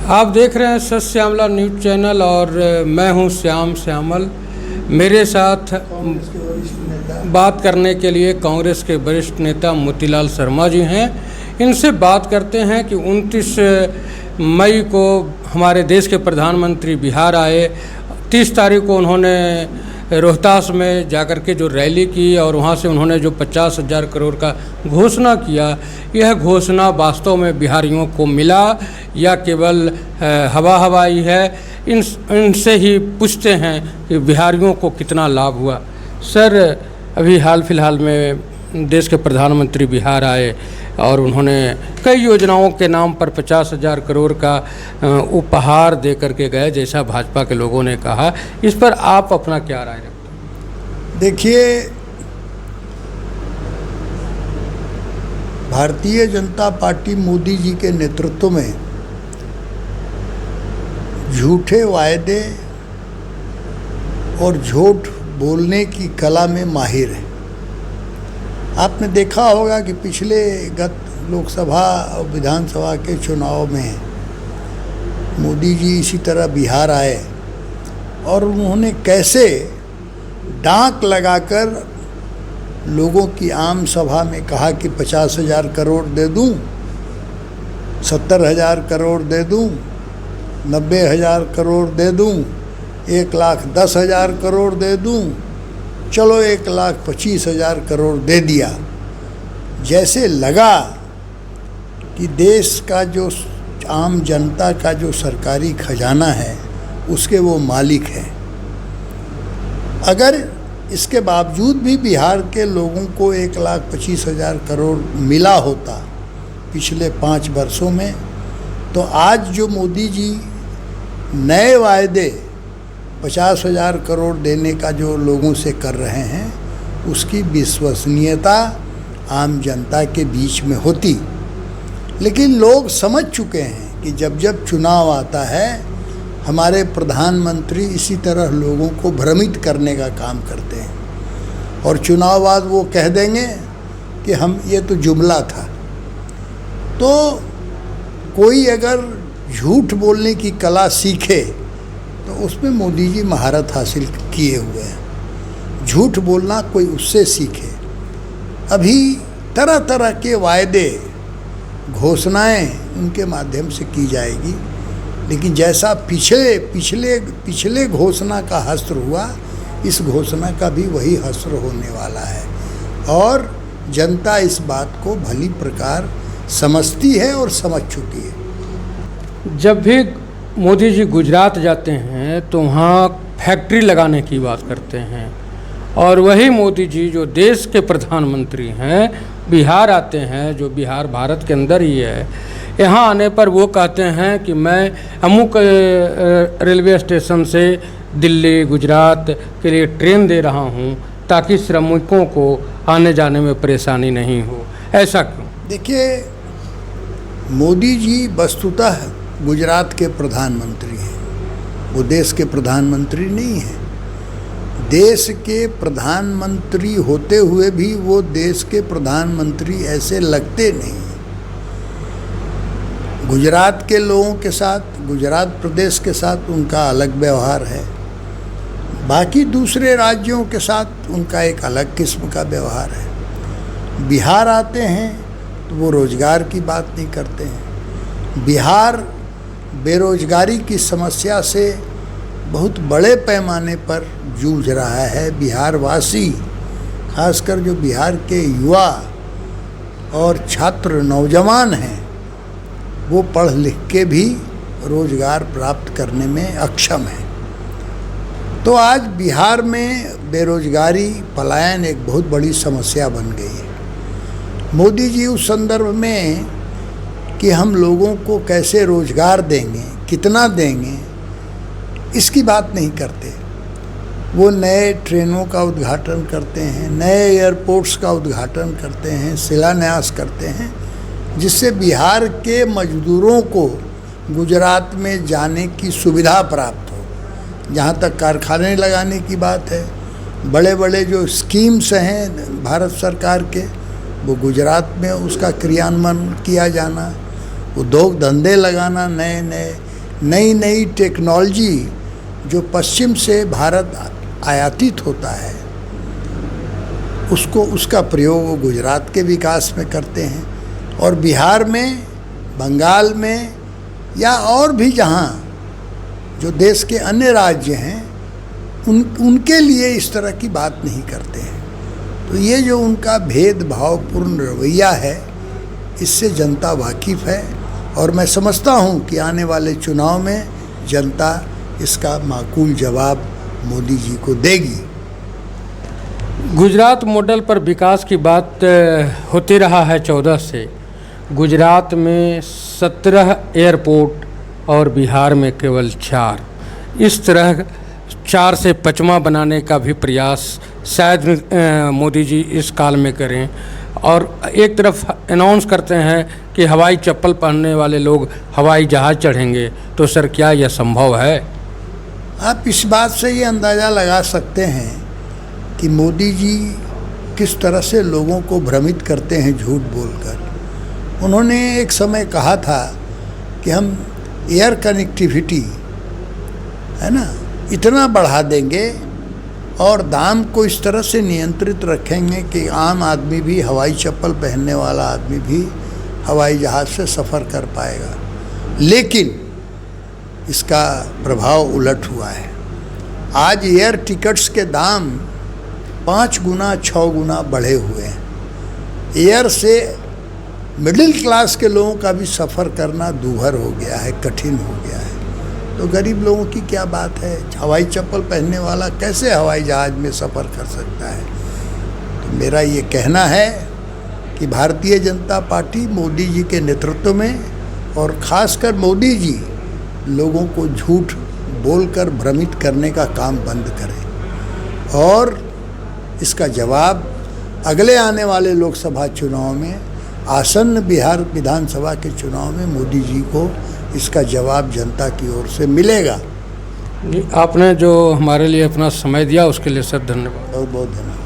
आप देख रहे हैं सच श्यामला न्यूज़ चैनल और मैं हूं श्यामल। मेरे साथ बात करने के लिए कांग्रेस के वरिष्ठ नेता मोतीलाल शर्मा जी हैं। इनसे बात करते हैं कि 29 मई को हमारे देश के प्रधानमंत्री बिहार आए। 30 तारीख को उन्होंने रोहतास में जाकर के जो रैली की और वहाँ से उन्होंने जो 50,000 करोड़ का घोषणा किया, यह घोषणा वास्तव में बिहारियों को मिला या केवल हवाई है। इनसे ही पूछते हैं कि बिहारियों को कितना लाभ हुआ। सर, अभी हाल फिलहाल में देश के प्रधानमंत्री बिहार आए और उन्होंने कई योजनाओं के नाम पर 50,000 करोड़ का उपहार दे करके गए, जैसा भाजपा के लोगों ने कहा। इस पर आप अपना क्या राय रखते हैं? देखिए, भारतीय जनता पार्टी मोदी जी के नेतृत्व में झूठे वायदे और झूठ बोलने की कला में माहिर है। आपने देखा होगा कि पिछले गत लोकसभा और विधानसभा के चुनाव में मोदी जी इसी तरह बिहार आए और उन्होंने कैसे डांक लगाकर लोगों की आम सभा में कहा कि 50,000 करोड़ दे दूं, 70,000 करोड़ दे दूं, 90,000 करोड़ दे दूं, 1,10,000 करोड़ दे दूं, चलो 1,25,000 करोड़ दे दिया। जैसे लगा कि देश का जो आम जनता का जो सरकारी खजाना है उसके वो मालिक हैं। अगर इसके बावजूद भी बिहार के लोगों को 1,25,000 करोड़ मिला होता पिछले 5 वर्षों में, तो आज जो मोदी जी नए वायदे 50,000 करोड़ देने का जो लोगों से कर रहे हैं, उसकी विश्वसनीयता आम जनता के बीच में होती। लेकिन लोग समझ चुके हैं कि जब जब चुनाव आता है, हमारे प्रधानमंत्री इसी तरह लोगों को भ्रमित करने का काम करते हैं और चुनाव बाद वो कह देंगे कि हम ये तो जुमला था। तो कोई अगर झूठ बोलने की कला सीखे तो उसमें मोदी जी महारत हासिल किए हुए हैं। झूठ बोलना कोई उससे सीखे। अभी तरह तरह के वायदे, घोषणाएं उनके माध्यम से की जाएगी, लेकिन जैसा पिछले घोषणा का हश्र हुआ, इस घोषणा का भी वही हश्र होने वाला है और जनता इस बात को भली प्रकार समझती है और समझ चुकी है। जब भी मोदी जी गुजरात जाते हैं तो वहाँ फैक्ट्री लगाने की बात करते हैं और वही मोदी जी जो देश के प्रधानमंत्री हैं बिहार आते हैं, जो बिहार भारत के अंदर ही है, यहाँ आने पर वो कहते हैं कि मैं अमुक रेलवे स्टेशन से दिल्ली गुजरात के लिए ट्रेन दे रहा हूँ ताकि श्रमिकों को आने जाने में परेशानी नहीं हो। ऐसा क्यों? देखिए, मोदी जी वस्तुतः गुजरात के प्रधानमंत्री हैं, वो देश के प्रधानमंत्री नहीं हैं। देश के प्रधानमंत्री होते हुए भी वो देश के प्रधानमंत्री ऐसे लगते नहीं। गुजरात के लोगों के साथ, गुजरात प्रदेश के साथ उनका अलग व्यवहार है, बाकी दूसरे राज्यों के साथ उनका एक अलग किस्म का व्यवहार है। बिहार आते हैं तो वो रोज़गार की बात नहीं करते हैं। बिहार बेरोजगारी की समस्या से बहुत बड़े पैमाने पर जूझ रहा है। बिहार वासी, खासकर जो बिहार के युवा और छात्र नौजवान हैं, वो पढ़ लिख के भी रोज़गार प्राप्त करने में अक्षम है। तो आज बिहार में बेरोजगारी, पलायन एक बहुत बड़ी समस्या बन गई है। मोदी जी उस संदर्भ में कि हम लोगों को कैसे रोज़गार देंगे, कितना देंगे, इसकी बात नहीं करते। वो नए ट्रेनों का उद्घाटन करते हैं, नए एयरपोर्ट्स का उद्घाटन करते हैं, शिलान्यास करते हैं, जिससे बिहार के मजदूरों को गुजरात में जाने की सुविधा प्राप्त हो। जहाँ तक कारखाने लगाने की बात है, बड़े बड़े जो स्कीम्स हैं भारत सरकार के, वो गुजरात में उसका क्रियान्वयन किया जाना, उद्योग धंधे लगाना, नई नई टेक्नोलॉजी जो पश्चिम से भारत आयातित होता है उसका प्रयोग वो गुजरात के विकास में करते हैं। और बिहार में, बंगाल में या और भी जहाँ जो देश के अन्य राज्य हैं उनके लिए इस तरह की बात नहीं करते हैं। तो ये जो उनका भेदभावपूर्ण रवैया है इससे जनता वाकिफ़ है और मैं समझता हूँ कि आने वाले चुनाव में जनता इसका माकूल जवाब मोदी जी को देगी। गुजरात मॉडल पर विकास की बात होती रहा है 14 से। गुजरात में 17 एयरपोर्ट और बिहार में केवल 4। इस तरह 4 से 5वां बनाने का भी प्रयास शायद मोदी जी इस काल में करें। और एक तरफ अनाउंस करते हैं कि हवाई चप्पल पहनने वाले लोग हवाई जहाज़ चढ़ेंगे, तो सर क्या यह संभव है? आप इस बात से ये अंदाज़ा लगा सकते हैं कि मोदी जी किस तरह से लोगों को भ्रमित करते हैं झूठ बोलकर। उन्होंने एक समय कहा था कि हम एयर कनेक्टिविटी है ना इतना बढ़ा देंगे और दाम को इस तरह से नियंत्रित रखेंगे कि आम आदमी भी, हवाई चप्पल पहनने वाला आदमी भी हवाई जहाज़ से सफ़र कर पाएगा। लेकिन इसका प्रभाव उलट हुआ है। आज एयर टिकट्स के दाम 5 गुना 6 गुना बढ़े हुए हैं। एयर से मिडिल क्लास के लोगों का भी सफ़र करना दूभर हो गया है, कठिन हो गया है। तो गरीब लोगों की क्या बात है? हवाई चप्पल पहनने वाला कैसे हवाई जहाज़ में सफ़र कर सकता है? तो मेरा ये कहना है कि भारतीय जनता पार्टी मोदी जी के नेतृत्व में और ख़ासकर मोदी जी लोगों को झूठ बोलकर भ्रमित करने का काम बंद करें और इसका जवाब अगले आने वाले लोकसभा चुनाव में, आसन्न बिहार विधानसभा के चुनाव में मोदी जी को इसका जवाब जनता की ओर से मिलेगा। आपने जो हमारे लिए अपना समय दिया उसके लिए सर धन्यवाद। बहुत बहुत धन्यवाद।